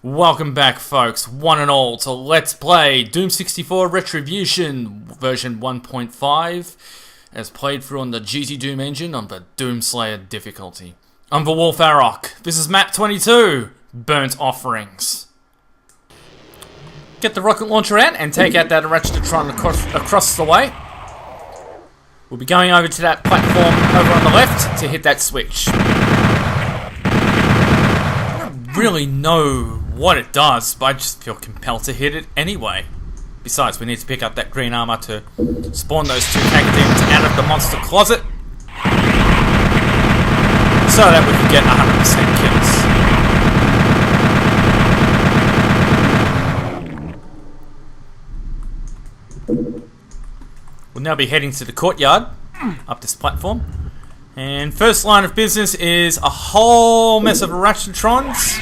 Welcome back, folks, one and all, to Let's Play Doom 64 Retribution version 1.5, as played through on the GZDoom engine on the Doomslayer difficulty. I'm the Wolf Arok. This is map 22, Burnt Offerings. Get the rocket launcher out and take out that Retribution across the way. We'll be going over to that platform over on the left to hit that switch. I don't really know what it does, but I just feel compelled to hit it anyway. Besides, we need to pick up that green armor to spawn those two demons out of the monster closet, so that we can get 100% kills. We'll now be heading to the courtyard, up this platform. And first line of business is a whole mess of Ratchetrons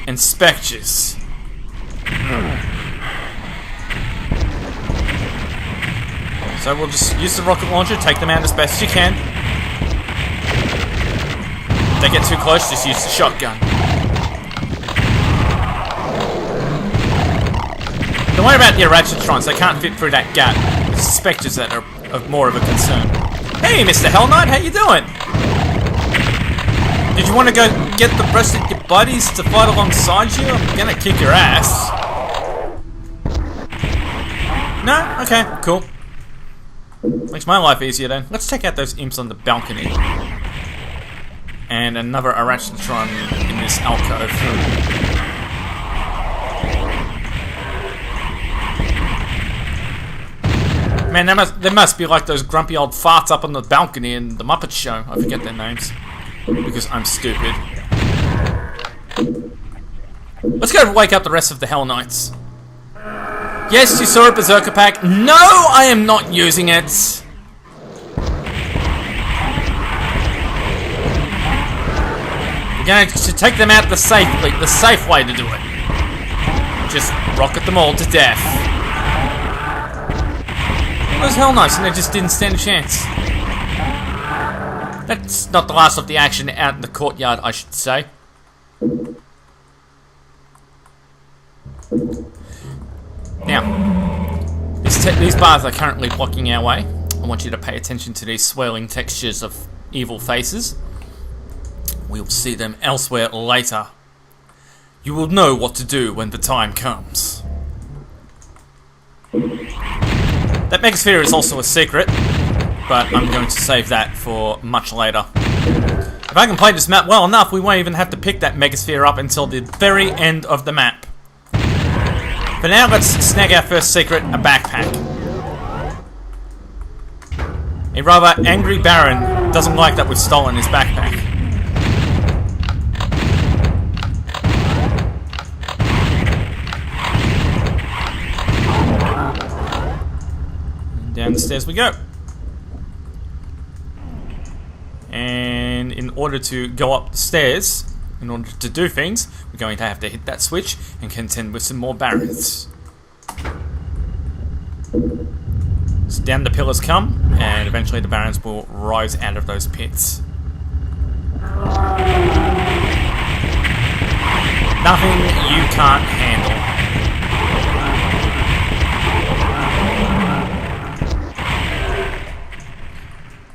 and Spectres. So we'll just use the rocket launcher, take them out as best as you can. If they get too close, just use the shotgun. Don't worry about the Ratchetrons, they can't fit through that gap. It's the Spectres that are more of a concern. Hey, Mr. Hell Knight, how you doing? Did you want to go get the rest of your buddies to fight alongside you? I'm gonna kick your ass. No? Okay, cool. Makes my life easier then. Let's check out those imps on the balcony. And another Ratchetron in this alcove. Man, they must be like those grumpy old farts up on the balcony in the Muppet Show. I forget their names. Because I'm stupid. Let's go wake up the rest of the Hell Knights. Yes, you saw a Berserker pack. No, I am not using it. We're going to take them out the safe way to do it. Just rocket them all to death. Those Hell Knights, and they just didn't stand a chance. That's not the last of the action out in the courtyard, I should say. Now, these bars are currently blocking our way. I want you to pay attention to these swirling textures of evil faces. We'll see them elsewhere later. You will know what to do when the time comes. That Megasphere is also a secret, but I'm going to save that for much later. If I can play this map well enough, we won't even have to pick that Megasphere up until the very end of the map. For now, let's snag our first secret, a backpack. A rather angry Baron doesn't like that we've stolen his backpack. And down the stairs we go. And in order to go up the stairs, in order to do things, we're going to have to hit that switch and contend with some more Barons. So down the pillars come, and eventually the Barons will rise out of those pits. Nothing you can't handle.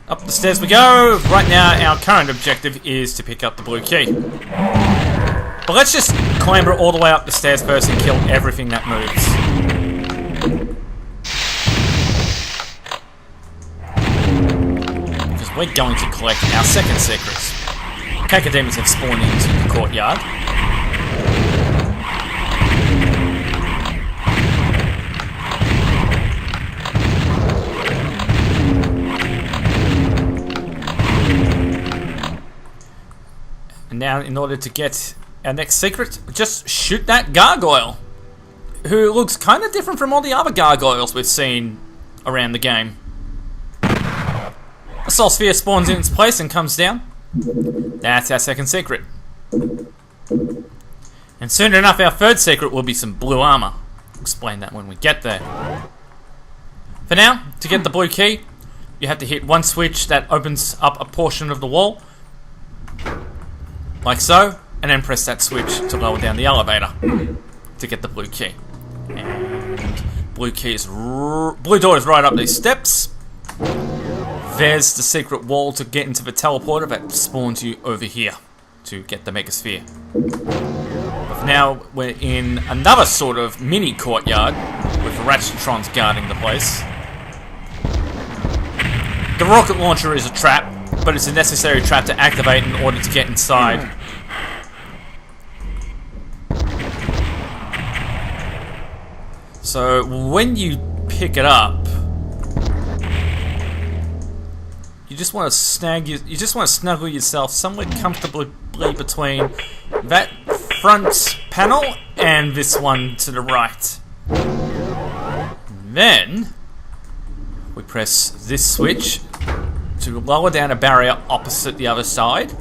Up the stairs we go. Right now, our current objective is to pick up the blue key. But let's just clamber all the way up the stairs first and kill everything that moves. Because we're going to collect our second secrets. Cacodemons have spawned into the courtyard. And now, in order to get our next secret, just shoot that gargoyle, who looks kind of different from all the other gargoyles we've seen around the game. A soul sphere spawns in its place and comes down. That's our second secret. And soon enough, our third secret will be some blue armor. I'll explain that when we get there. For now, to get the blue key, you have to hit one switch that opens up a portion of the wall, like so, and then press that switch to lower down the elevator to get the blue key. And blue door is right up these steps. There's the secret wall to get into the teleporter that spawns you over here to get the Megasphere. But for now, we're in another sort of mini courtyard with the Ratchetrons guarding the place. The rocket launcher is a trap, but it's a necessary trap to activate in order to get inside. So when you pick it up, you just want to snuggle yourself somewhere comfortably between that front panel and this one to the right. Then we press this switch to lower down a barrier opposite the other side.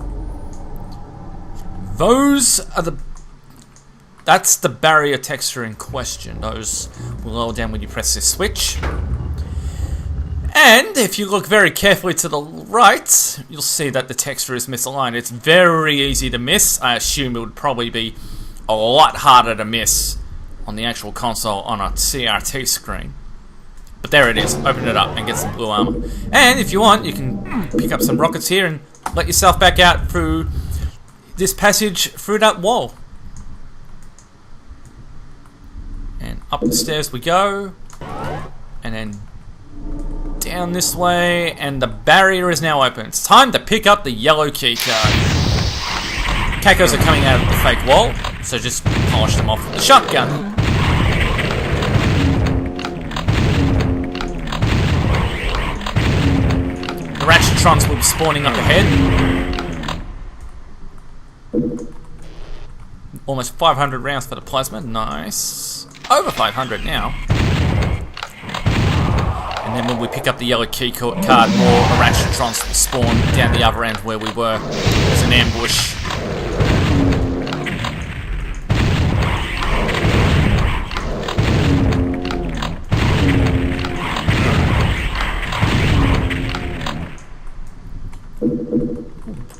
That's the barrier texture in question. Those will lower down when you press this switch. And if you look very carefully to the right, you'll see that the texture is misaligned. It's very easy to miss. I assume it would probably be a lot harder to miss on the actual console on a CRT screen. But there it is. Open it up and get some blue armor. And if you want, you can pick up some rockets here and let yourself back out through this passage through that wall. And up the stairs we go. And then down this way, and the barrier is now open. It's time to pick up the yellow key card. Cacos are coming out of the fake wall, so just polish them off with the shotgun. The Ratchetrons will be spawning up ahead. Almost 500 rounds for the plasma, nice. Over 500 now. And then when we pick up the yellow key card, more Ratchetrons will spawn down the other end where we were. There's an ambush.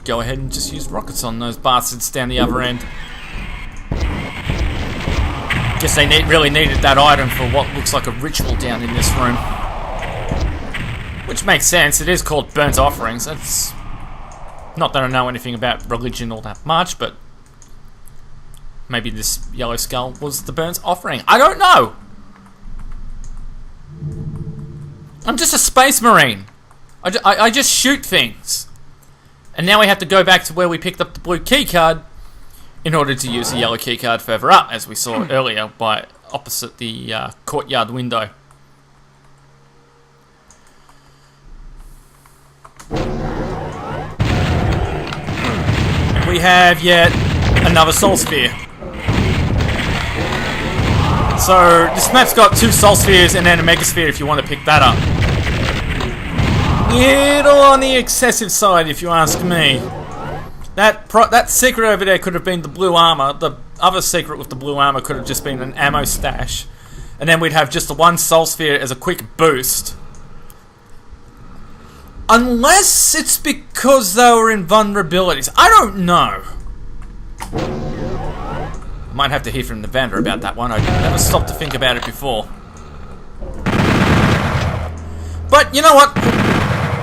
Go ahead and just use rockets on those bastards down the other end. Guess they really needed that item for what looks like a ritual down in this room. Which makes sense, it is called burnt offerings. That's not that I know anything about religion all that much, but maybe this yellow skull was the burnt offering. I don't know! I'm just a space marine. I just shoot things. And now we have to go back to where we picked up the blue key card in order to use the yellow key card further up, as we saw earlier, by opposite the courtyard window. We have yet another soul sphere. So this map's got 2 soul spheres and then a megasphere if you want to pick that up. Little on the excessive side, if you ask me. That secret over there could have been the blue armor. The other secret with the blue armor could have just been an ammo stash, and then we'd have just the 1 soul sphere as a quick boost. Unless it's because they were in vulnerabilities. I don't know. Might have to hear from the vendor about that one. I never stopped to think about it before. But you know what?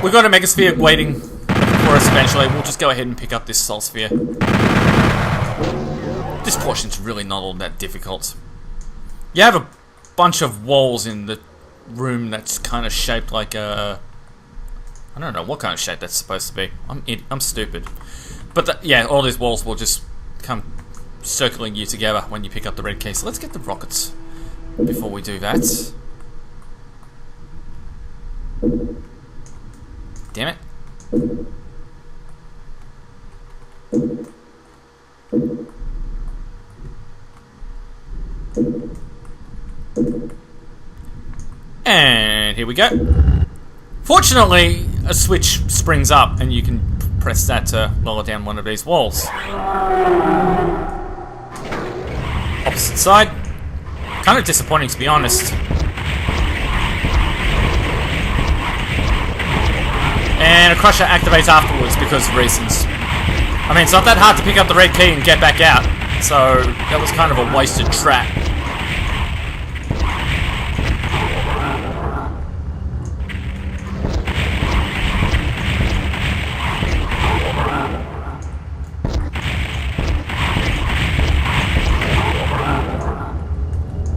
We've got a megasphere waiting for us eventually. We'll just go ahead and pick up this soul sphere. This portion's really not all that difficult. You have a bunch of walls in the room that's kind of shaped like a... I don't know what kind of shape that's supposed to be. I'm stupid. But yeah, all these walls will just come circling you together when you pick up the red key. So let's get the rockets before we do that. Damn it. And here we go. Fortunately, a switch springs up and you can press that to lower down one of these walls. Opposite side. Kind of disappointing, to be honest. And a crusher activates afterwards because of reasons. I mean, it's not that hard to pick up the red key and get back out, so that was kind of a wasted trap.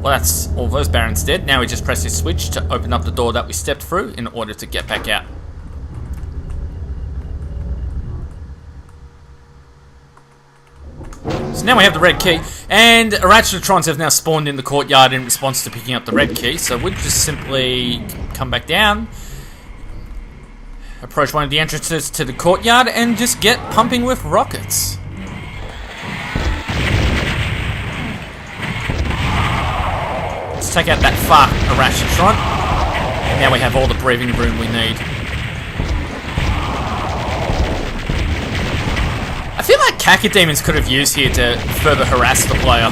Well, that's all those barons did. Now we just press this switch to open up the door that we stepped through in order to get back out. So now we have the red key, and Ratchetrons have now spawned in the courtyard in response to picking up the red key, so we'll just simply come back down, approach one of the entrances to the courtyard, and just get pumping with rockets. Let's take out that far Ratchetron, and now we have all the breathing room we need. I feel like Cacodemons could have used here to further harass the player.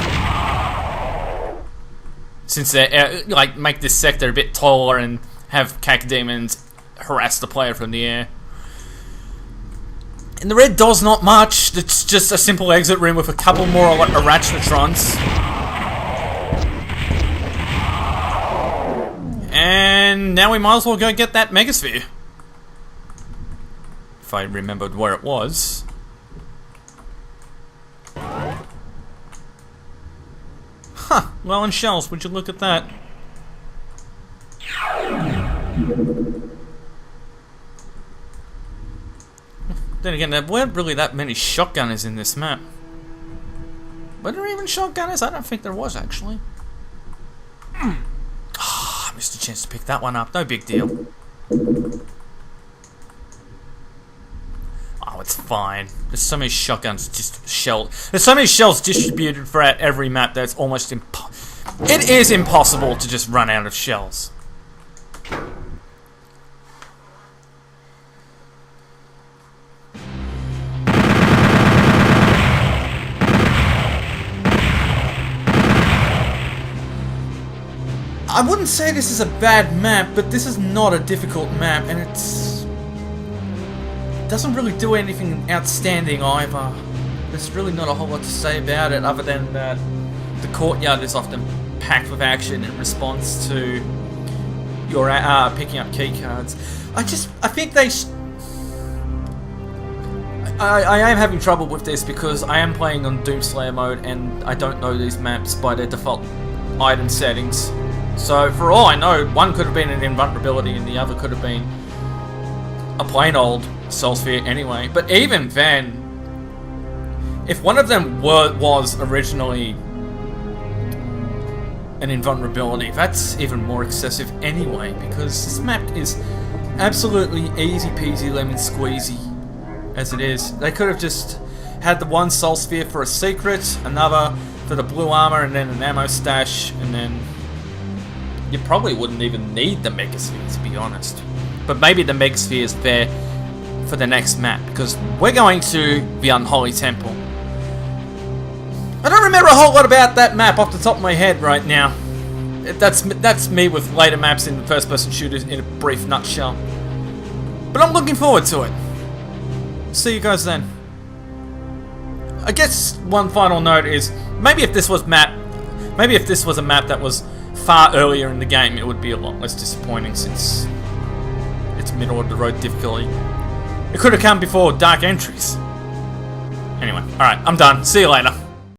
Since they like make this sector a bit taller and have Cacodemons harass the player from the air. And the red door's not much. It's just a simple exit room with a couple more Ratchetrons. And now we might as well go get that Megasphere. If I remembered where it was. Huh, well, in shells, would you look at that? Then again, there weren't really that many shotgunners in this map. Were there even shotgunners? I don't think there was, actually. Ah, I missed a chance to pick that one up. No big deal. Oh, it's fine. There's so many shotguns, just shell. There's so many shells distributed throughout every map that it's almost it is impossible to just run out of shells. I wouldn't say this is a bad map, but this is not a difficult map, and it doesn't really do anything outstanding either. There's really not a whole lot to say about it, other than that the courtyard is often packed with action in response to your picking up key cards. I think they. I am having trouble with this because I am playing on Doomslayer mode, and I don't know these maps by their default item settings. So for all I know, one could have been an invulnerability and the other could have been a plain old Soul Sphere anyway. But even then, if one of them was originally an invulnerability, that's even more excessive anyway, because this map is absolutely easy peasy lemon squeezy as it is. They could have just had the one Soul Sphere for a secret, another for the blue armor, and then an ammo stash, and then you probably wouldn't even need the Megasphere, to be honest. But maybe the Megasphere is there for the next map, because we're going to the Unholy Temple. I don't remember a whole lot about that map off the top of my head right now. That's me with later maps in first-person shooters in a brief nutshell. But I'm looking forward to it. See you guys then. I guess one final note is, maybe if this was a map that was far earlier in the game, it would be a lot less disappointing, since it's middle of the road difficulty. It could have come before dark entries. Anyway, alright, I'm done. See you later.